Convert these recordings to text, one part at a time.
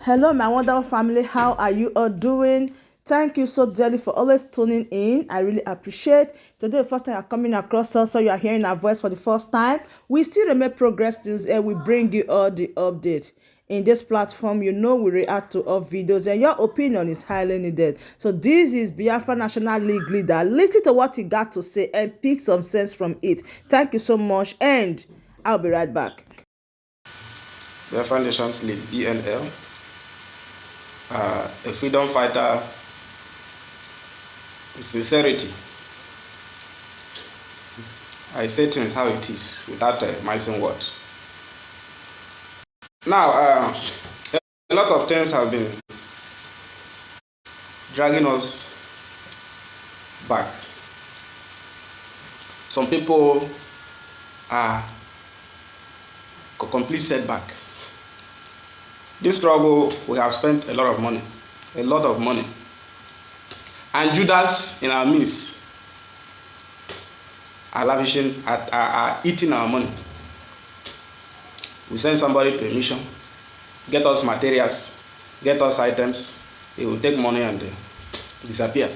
Hello, my wonderful family. How are you all doing? Thank you so dearly for always tuning in. I really appreciate. Today, the first time you're coming across us, so you are hearing our voice for the first time. We still remain progress news and we bring you all the updates. In this platform, we react to all videos and your opinion is highly needed. So this is Biafra National League leader. Listen to what he got to say and pick some sense from it. Thank you so much and I'll be right back. Biafra Nations League, BNL, a freedom fighter with sincerity. I say things how it is without missing words. Now, a lot of things have been dragging us back. Some people are a complete setback. This struggle, we have spent a lot of money, and Judas in our midst are lavishing, are eating our money. We send somebody to a mission, get us materials, get us items, he will take money and disappear.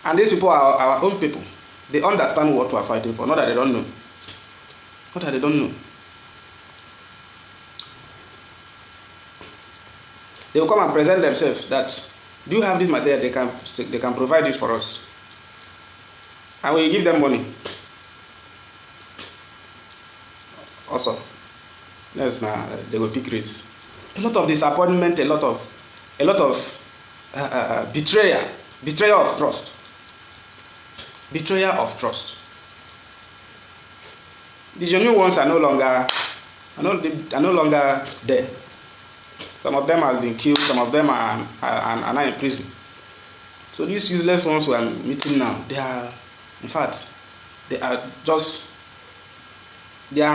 And these people are our own people. They understand what we are fighting for, not that they don't know. Not that they don't know. They will come and present themselves that, do you have this material? They can provide it for us. And we give them money. Also, yes, now they will pick rates. A lot of disappointment, a lot of betrayal of trust. Betrayal of trust. The genuine ones are no longer there. Some of them have been killed, some of them are now in prison. So these useless ones we are meeting now, they are, in fact, they are an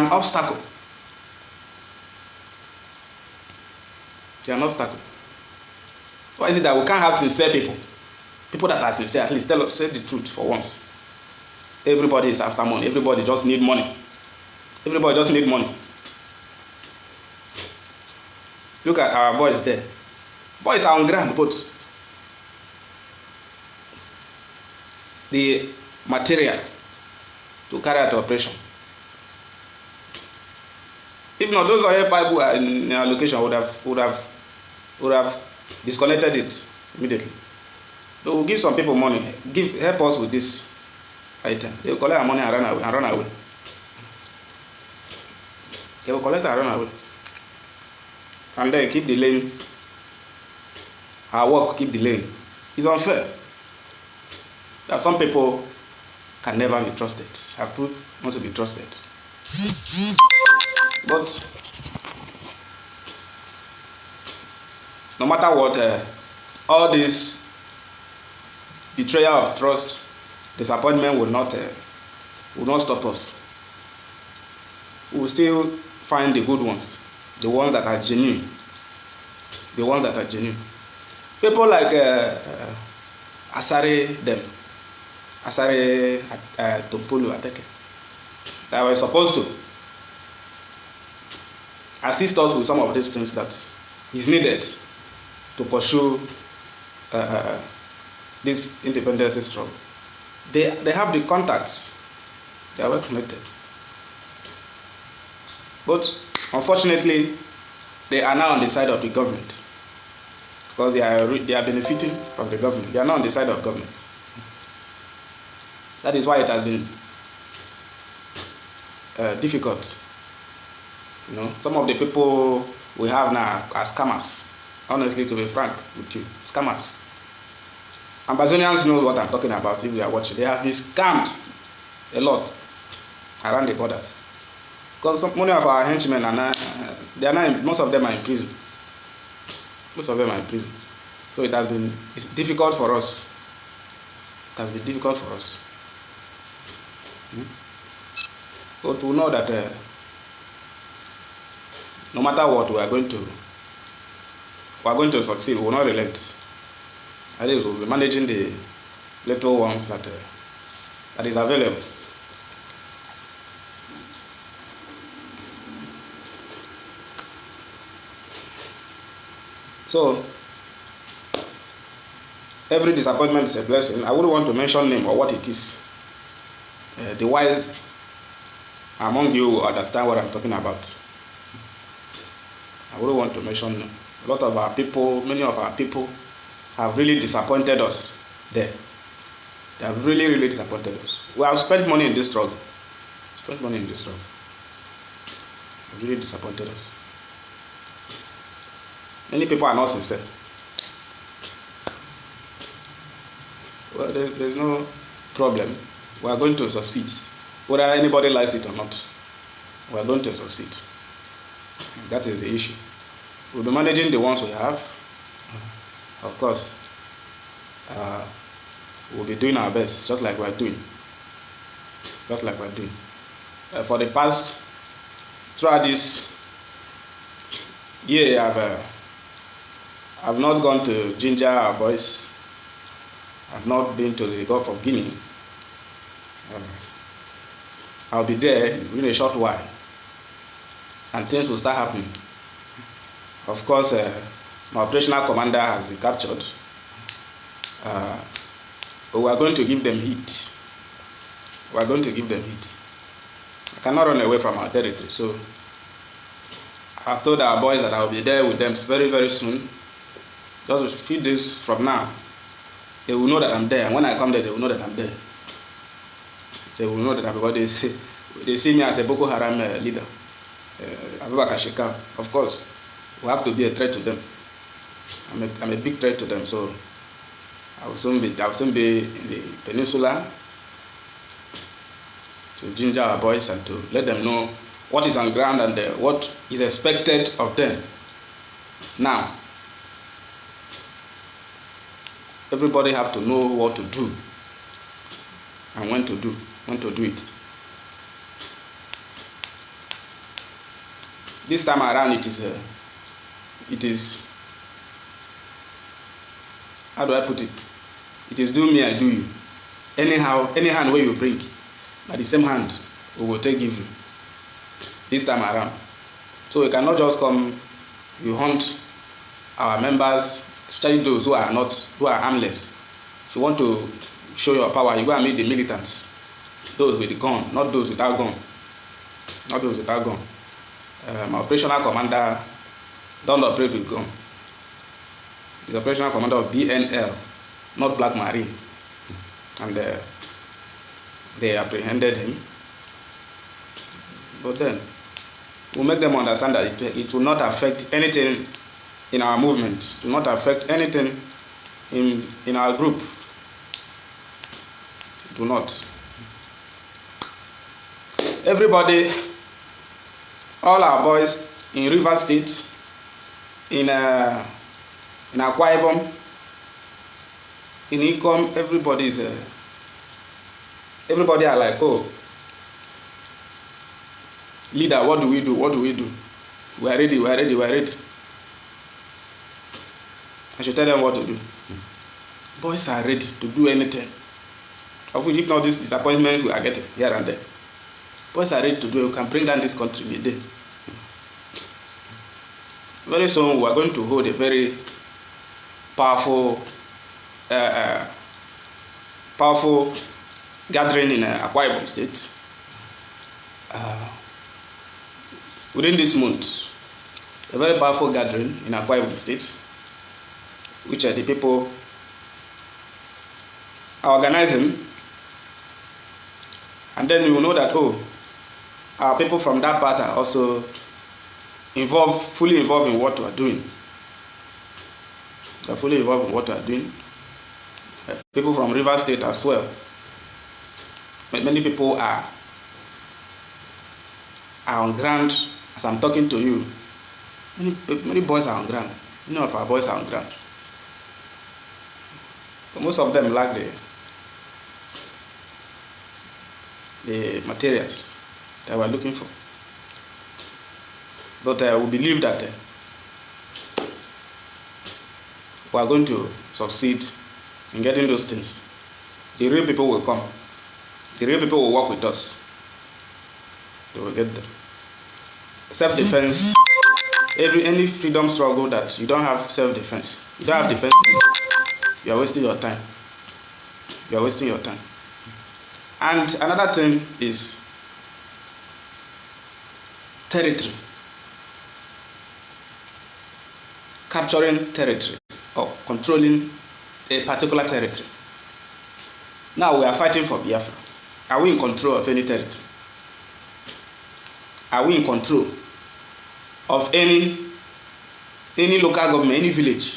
obstacle. They are an obstacle. Why is it that we can't have sincere people? People that are sincere, at least say the truth for once. Everybody is after money. Everybody just need money. Everybody just need money. Look at our boys there. Boys are on ground, but the material to carry out the operation. If not, those oil pipe who are in our location would have disconnected it immediately. They will give some people money. Help us with this item. They will collect our money and run away. They will collect and run away. And then keep delaying. Our work keep delaying. It's unfair. That some people can never be trusted. Have proved not to be trusted. But no matter what, all this betrayal of trust, disappointment will not stop us. We will still find the good ones, the ones that are genuine. The ones that are genuine. People like Asare Topolo Ateke, that were supposed to assist us with some of these things that is needed to pursue this independence struggle. They have the contacts. They are well connected. But unfortunately, they are now on the side of the government because they are benefiting from the government. They are not on the side of government. That is why it has been difficult. You know, some of the people we have now are scammers. Honestly, to be frank with you, scammers. Ambazonians knows what I'm talking about if they are watching. They have been scammed a lot around the borders. Because many of our henchmen are now, most of them are in prison. Most of them are in prison. So it's difficult for us. It has been difficult for us. But we know that no matter what, we are going to succeed. We will not relent. At least we will be managing the little ones that is available. So every disappointment is a blessing. I wouldn't want to mention name or what it is. The wise among you will understand what I'm talking about. I wouldn't want to mention name. A lot of our people, many of our people have really disappointed us there. They have really, really disappointed us. We have spent money in this struggle. Spent money in this struggle. They really disappointed us. Many people are not sincere. Well, there's no problem. We are going to succeed. Whether anybody likes it or not, we are going to succeed. That is the issue. We'll be managing the ones we have. Of course, we'll be doing our best, just like we're doing. Just like we're doing. For the past, throughout this year, I've not gone to ginger our boys. I've not been to the Gulf of Guinea. I'll be there in a short while, and things will start happening. Of course, my operational commander has been captured, but we are going to give them heat. We are going to give them heat. I cannot run away from our territory, so I've told our boys that I'll be there with them very, very soon. Just a few days from now, they will know that I'm there, and when I come there, they will know that I'm there. They will know that I'm there. They see me as a Boko Haram leader, Bakassi. Of course, we have to be a threat to them. I'm a big threat to them, so I'll soon be in the peninsula to ginger our boys and to let them know what is on ground and what is expected of them. Now, everybody have to know what to do and when to do it. This time around, it is how do I put it? It is do me, I do you. Anyhow, any hand where you bring, at the same hand we will take give you. This time around, so we cannot just come. You hunt our members, especially those who are armless. If you want to show your power, you go and meet the militants, those with the gun, not those without gun. Not those without gun. My operational commander don't operate with gun. He's operational commander of BNL, not Black Marine, and they apprehended him. But then we'll make them understand that it will not affect anything in our movement. It will not affect anything in our group. It will not. Everybody, all our boys in River State, in Akpa Ibom, in Ikom, everybody are like, oh, leader, what do we do? What do we do? We are ready, we are ready, we are ready. I should tell them what to do. Boys are ready to do anything. Of which, if not this disappointment we are getting here and there. Boys are ready to do it. We can bring down this country with them. Very soon we are going to hold a very powerful gathering in Akpa Ibom State. Within this month, a very powerful gathering in Akpa Ibom State, which the people are organizing, and then we will know that, oh, our people from that part are also fully involved in what we are doing. They are fully involved in what we are doing. People from River State as well. Many people are on ground as I'm talking to you. Many boys are on ground. Many of our boys are on ground. But most of them lack the materials that we're looking for. But we believe that we are going to succeed in getting those things. The real people will come. The real people will work with us. They will get them. Self-defense any freedom struggle that you don't have self-defense, you don't have defense, you are wasting your time. You are wasting your time. And another thing is territory. Capturing territory or controlling a particular territory. Now we are fighting for Biafra. Are we in control of any territory? Are we in control of any local government, any village?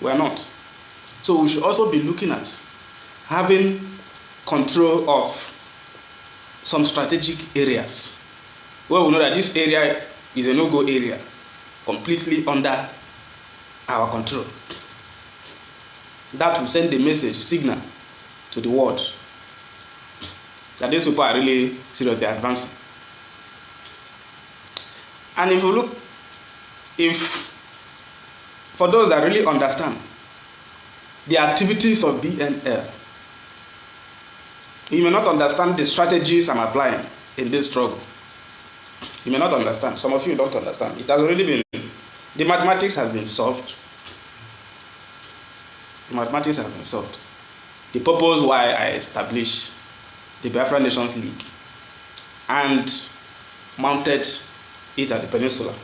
We are not. So we should also be looking at having control of some strategic areas where we know that this area is a no-go area, completely under our control. That will send the message, signal to the world that these people are really seriously advancing. And if you look, for those that really understand the activities of BNL, you may not understand the strategies I'm applying in this struggle. You may not understand. Some of you don't understand. It has already been, the mathematics has been solved. The mathematics has been solved. The purpose why I established the Biafra Nations League and mounted it at the peninsula.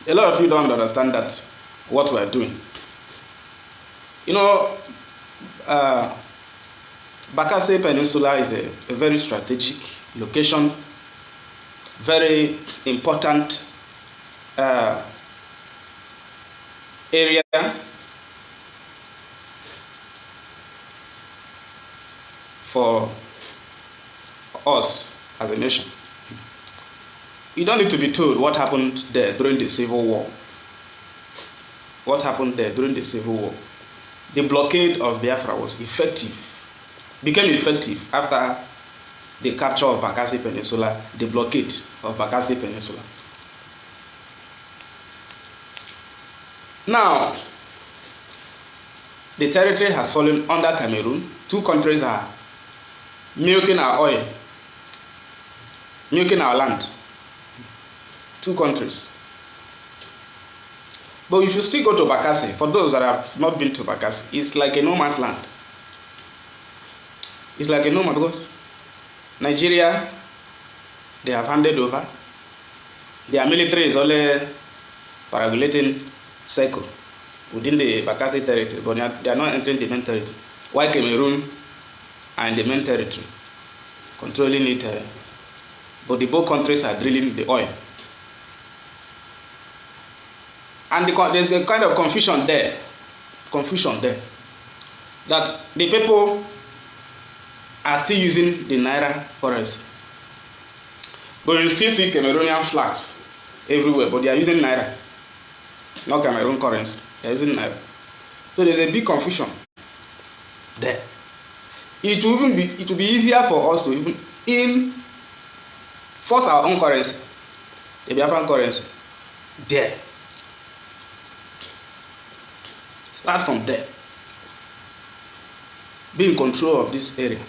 A lot of you don't understand that what we are doing. You know, Bakassi Peninsula is a very strategic location, very important area for us as a nation. You don't need to be told what happened there during the Civil War. What happened there during the Civil War? The blockade of Biafra was effective, became effective after the capture of Bakassi Peninsula, the blockade of Bakassi Peninsula. Now, the territory has fallen under Cameroon. Two countries are milking our oil, milking our land. Two countries. But if you still go to Bakassi, for those that have not been to Bakassi, it's like a no man's land. It's like a no man, because Nigeria, they have handed over. Their military is only paragliding circle within the Bakassi territory, but they are not entering the main territory. While Cameroon are in the main territory, controlling it, but the both countries are drilling the oil. And there's a kind of confusion there, that the people are still using the Naira currency. But you still see Cameroonian flags everywhere, but they are using Naira, not Cameroon currency. They are using Naira. So there's a big confusion there. It will be easier for us to even force our own currency, the Biafran currency, there. Start from there. Be in control of this area.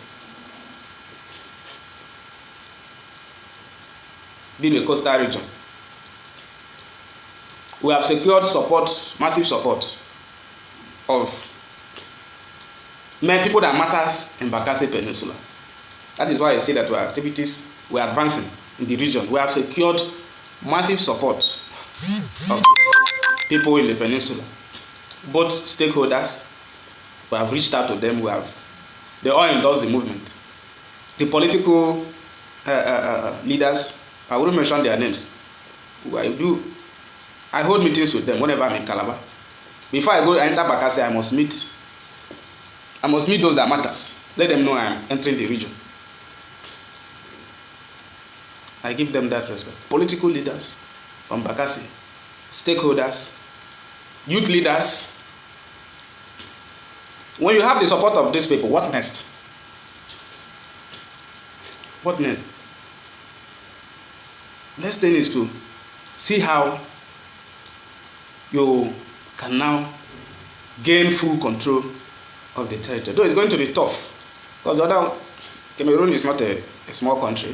Be in a coastal region. We have secured support, massive support of many people that matters in Bakassi Peninsula. That is why I say that our activities, we are advancing in the region. We have secured massive support of people in the peninsula. Both stakeholders, we have reached out to them. They all endorse the movement. The political leaders, I wouldn't mention their names. I hold meetings with them whenever I'm in Calabar. Before I enter Bakassi, I must meet those that matters. Let them know I am entering the region. I give them that respect. Political leaders from Bakassi, stakeholders, youth leaders. When you have the support of these people, what next? What next? Next thing is to see how you can now gain full control of the territory. Though it's going to be tough, because Cameroon is not a small country.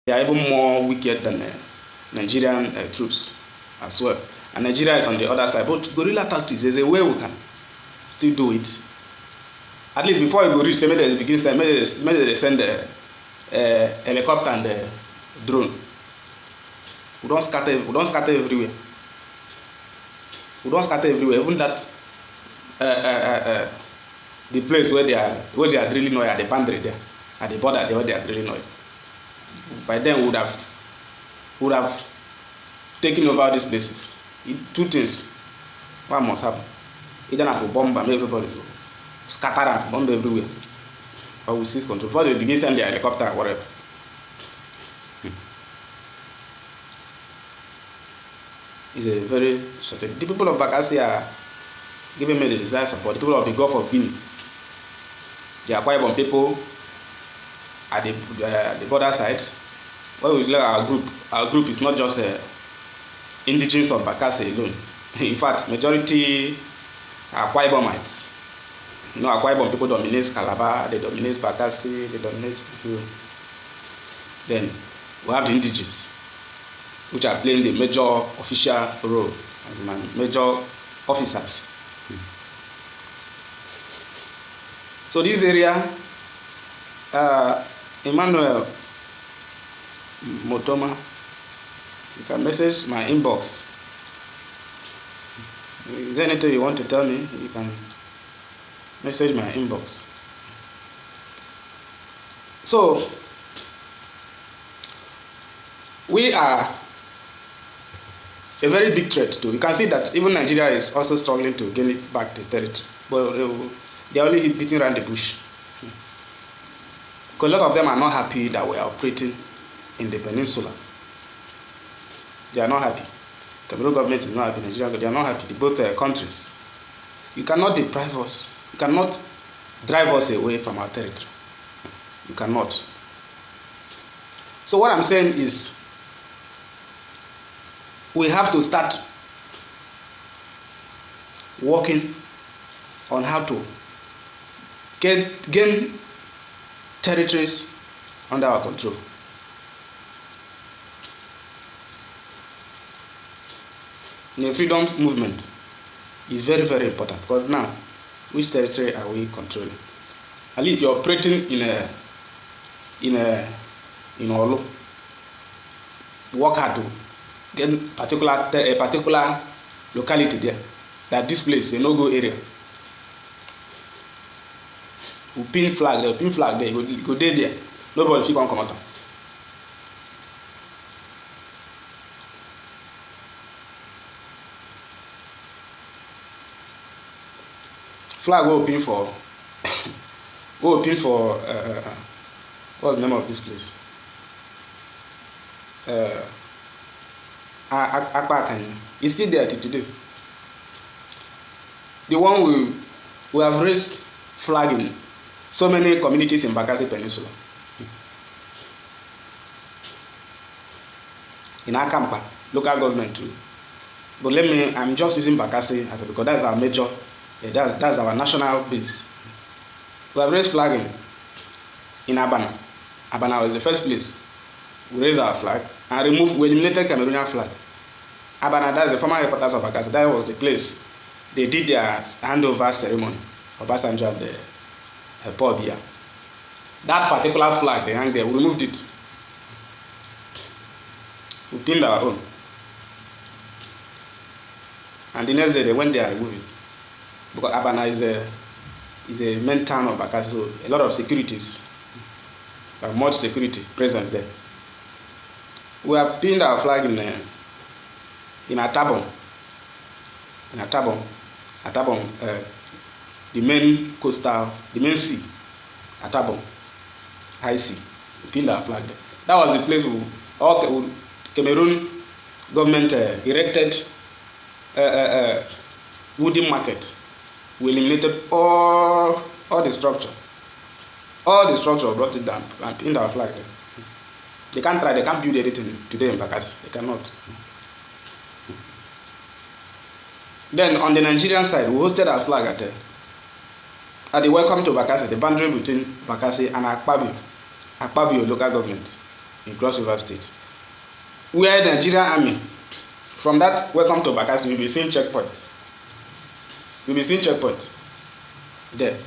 They are even more wicked than Nigerian troops as well. And Nigeria is on the other side. But guerrilla tactics, there's a way we can still do it. At least before you go reach, maybe they begin send, maybe they send a helicopter and a drone. We don't scatter everywhere. We don't scatter everywhere. Even that the place where they are drilling oil at the boundary there, at the border where they are drilling oil. By then we would have taken over these places. Two things. What must happen? Either have to bomb and everybody scatter and bomb everywhere. Or we seize control. Before they begin send their helicopter or whatever. It's a very strategic. The people of Bakassi are giving me the desired support. The people of the Gulf of Guinea, the Akpa Ibom people at the border side. When we look at our group is not just indigenous of Bakassi alone. In fact, majority are Akpa Ibomites. You know, Akpa Ibom people dominate Calabar, they dominate Bakassi, they dominate people. Then we have the indigenous, which are playing the major official role, and major officers. So this area, Emmanuel Motoma, you can message my inbox. Is there anything you want to tell me? You can message my inbox. So we are a very big threat too. You can see that even Nigeria is also struggling to gain it back the territory, but they are only beating around the bush. Because a lot of them are not happy that we are operating in the peninsula. They are not happy. The Cameroon government is not happy. Nigeria, they are not happy. Both countries. You cannot deprive us. You cannot drive us away from our territory. You cannot. So what I'm saying is, we have to start working on how to gain territories under our control. The freedom movement is very, very important, because now, which territory are we controlling? And if you're operating in Olo, work hard to get a particular locality there, that this place is a no-go area. We pin flag there, you go there, nobody can come out. Flag will pin for what's the name of this place? Akpa. It's still there till today. The one we have raised flag in so many communities in Bakassi Peninsula. In Akpa, local government too. But I'm just using Bakassi because that's our major, that's our national base. We have raised flag in Abana. Abana was the first place. We raised our flag and we eliminated Cameroonian flag. Abana, that's the former headquarters of Bakassi. That was the place they did their handover ceremony for Obasanjo and the Paul Biya. That particular flag they hang there, we removed it. We pinned our own. And the next day they went there and removed it. Because Abana is a main town of Bakassi, so a lot of securities, much security present there. We have pinned our flag in Atabon. In Atabon, the main sea, Atabon, High Sea. We pinned our flag there. That was the place where Cameroon government erected wooden market. We eliminated all the structure. All the structure, brought it down and pinned our flag there. They can't build anything today in Bakassi. They cannot. Then on the Nigerian side, we hosted our flag at the Welcome to Bakassi, the boundary between Bakassi and Akpa local government. in Cross River State, where the Nigerian army, from that welcome to Bakassi, we'll be seeing checkpoint. We'll be seeing checkpoint there.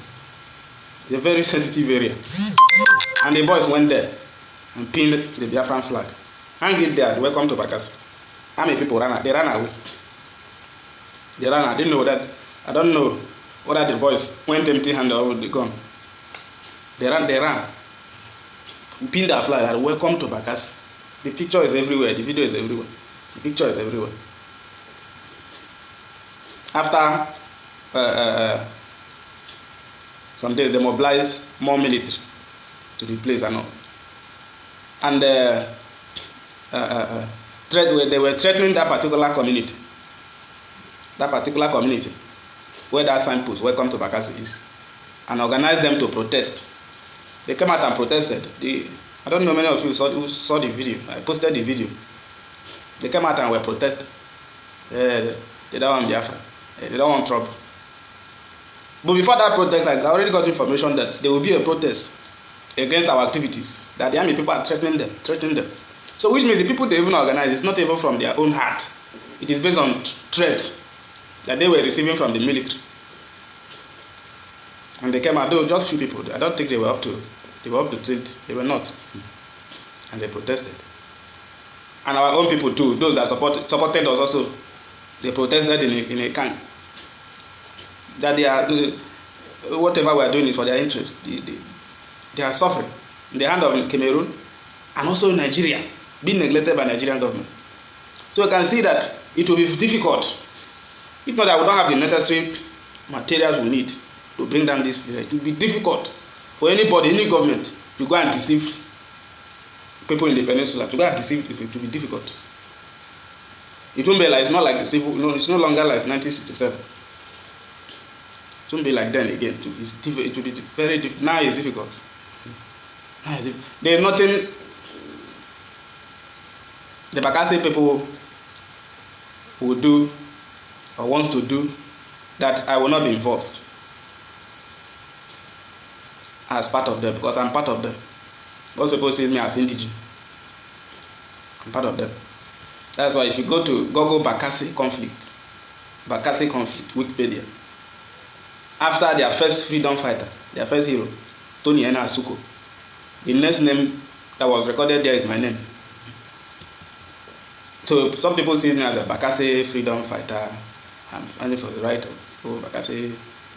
It's a very sensitive area. And the boys went there and pinned the Biafran flag. Hang it there, welcome to Bakassi. How many people ran out? They ran away. They ran out. I didn't know that. I don't know whether the boys went empty-handed or with the gun. They ran. We pinned our flag and welcome to Bakassi. The picture is everywhere. The video is everywhere. The picture is everywhere. After some days, they mobilized more military to the place and all. And they were threatening that particular community. That particular community where that signpost, welcome to Bakassi, is. And organized them to protest. They came out and protested. I don't know many of you who saw the video. I posted the video. They came out and were protesting. They don't want Biafra. They don't want trouble. But before that protest, I already got information that there will be a protest against our activities. That the army people are threatening them. So which means the people they even organize is not even from their own heart. It is based on threats that they were receiving from the military. And they came out, though just few people. I don't think they were up to 20. They were not. And they protested. And our own people too, those that supported us also, they protested in a can. That they are, whatever we are doing is for their interest. They are suffering in the hand of Cameroon and also Nigeria, being neglected by Nigerian government. So you can see that it will be difficult. If not that we don't have the necessary materials we need to bring down this. It will be difficult for anybody, any government, to go and deceive people in the peninsula. To go and deceive this, it will be difficult. It won't be like, it's not like the civil, no, it's no longer like 1967. It won't be like then again. It will be very difficult. Now it's difficult. There's nothing the Bakassi people will do or wants to do that I will not be involved as part of them, because I'm part of them. Most people see me as indigenous. I'm part of them. That's why if you go to Google Bakassi conflict, Wikipedia, after their first freedom fighter, their first hero, Tony Ena Asuko, the next name that was recorded there is my name. So some people see me as a Bakassi freedom fighter. I'm fighting for the right of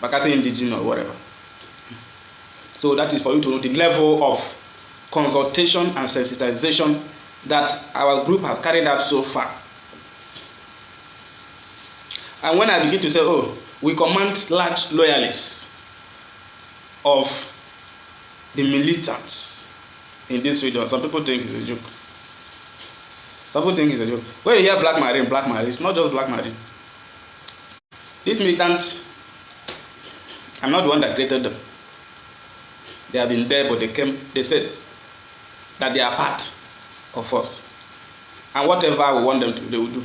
Bakassi indigenous or whatever. So that is for you to know the level of consultation and sensitization that our group has carried out so far. And when I begin to say, oh, we command large loyalists of the militants in this region, some people think it's a joke. Some people think it's a joke. When you hear Black Marine, it's not just Black Marine. These militants, I'm not the one that created them. They have been there, but they said that they are part of us. And whatever we want them to, they will do.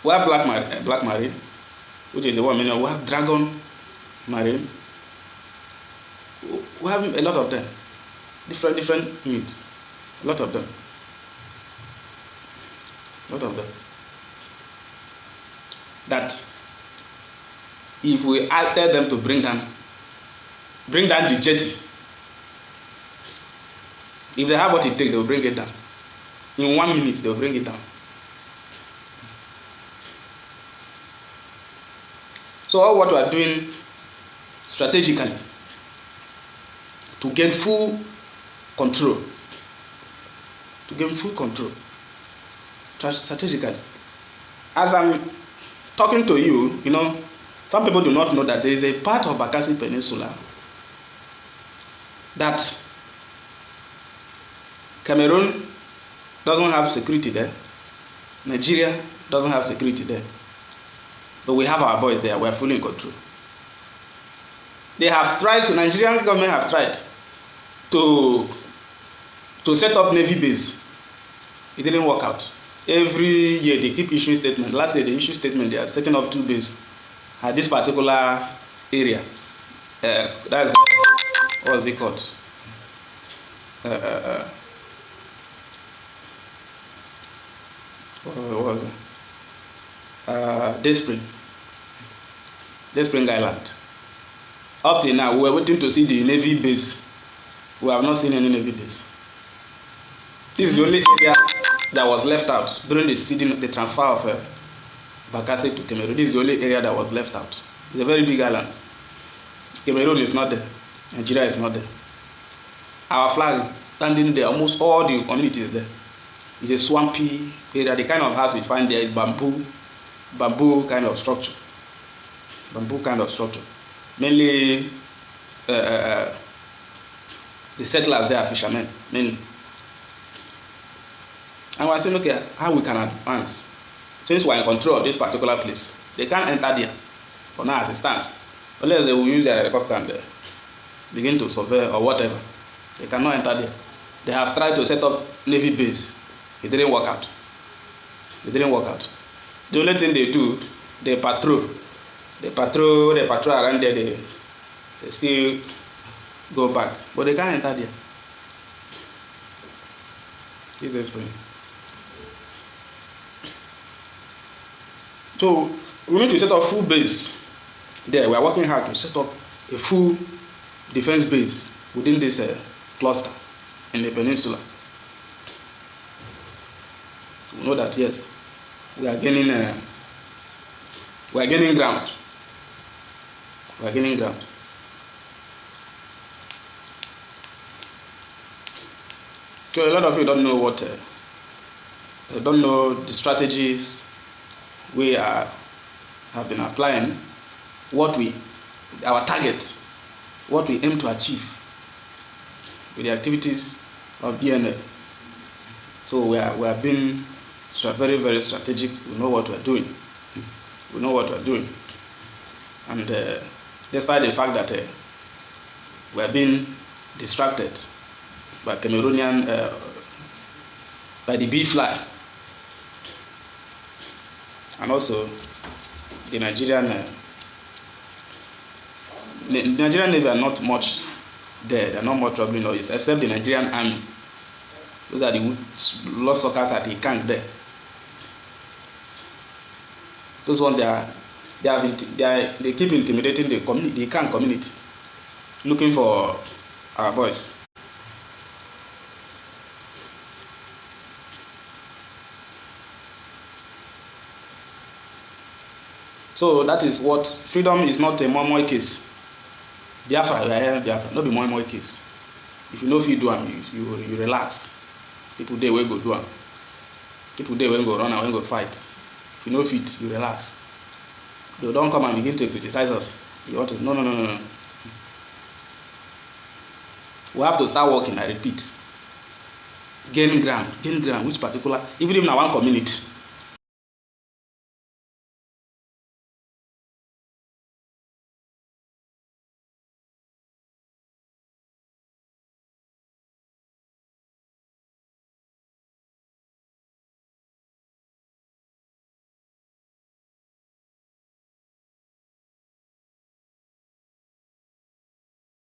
We have Black Marine, which is the one million. We have Dragon Marine. We have a lot of them. Different units. A lot of them. That if we tell them to bring down the jetty, if they have what it takes, they will bring it down. In 1 minute, they will bring it down. So all what we are doing strategically to gain full control, strategically. As I'm talking to you, some people do not know that there is a part of Bakassi Peninsula that Cameroon doesn't have security there. Nigeria doesn't have security there. But we have our boys there. We are fully in control. They have tried, the Nigerian government have tried to set up Navy base. It didn't work out. Every year they keep issuing statements. Last year they issued statement they are setting up 2 bases at this particular area. That's what was it called? what was it? Day Spring Island. Up till now, we were waiting to see the Navy base. We have not seen any Navy base. This is the only area that was left out during the transfer of Bakassi to Cameroon. This is the only area that was left out. It's a very big island. Cameroon is not there. Nigeria is not there. Our flag is standing there. Almost all the community is there. It's a swampy area. The kind of house we find there is bamboo kind of structure. Bamboo kind of structure. Mainly, the settlers there are fishermen, mainly. And we're saying, okay, how we can advance? Since we're in control of this particular place, they can't enter there for now as it stands. Unless they will use their helicopter and begin to survey or whatever. They cannot enter there. They have tried to set up Navy base. It didn't work out. The only thing they do, they patrol. They patrol around there. They still go back. But they can't enter there. It's this way. So we need to set up full base there. We are working hard to set up a full defense base within this cluster in the peninsula. So we know that yes, we are gaining ground. We are gaining ground. So a lot of you don't know don't know the strategies we have been applying, our target, what we aim to achieve with the activities of BNL. So we are being very, very strategic. We know what we are doing. And despite the fact that we are being distracted by Cameroonian, by the bee fly, and also the Nigerian Navy are not much there. They are not much troubling us, except the Nigerian Army. Those are the lost suckers at the camp there. Those ones they keep intimidating the community, the camp community, looking for our boys. So that is what freedom is not a moi case. Biafra, we are here, Biafra, not be moi case. If you know if you do them, you relax. People there will go do them. People there will go run and will go fight. If you know fit, you relax. They don't come and begin to criticize us. You want to no. We have to start working, I repeat. Gain ground, which particular, even in our one community.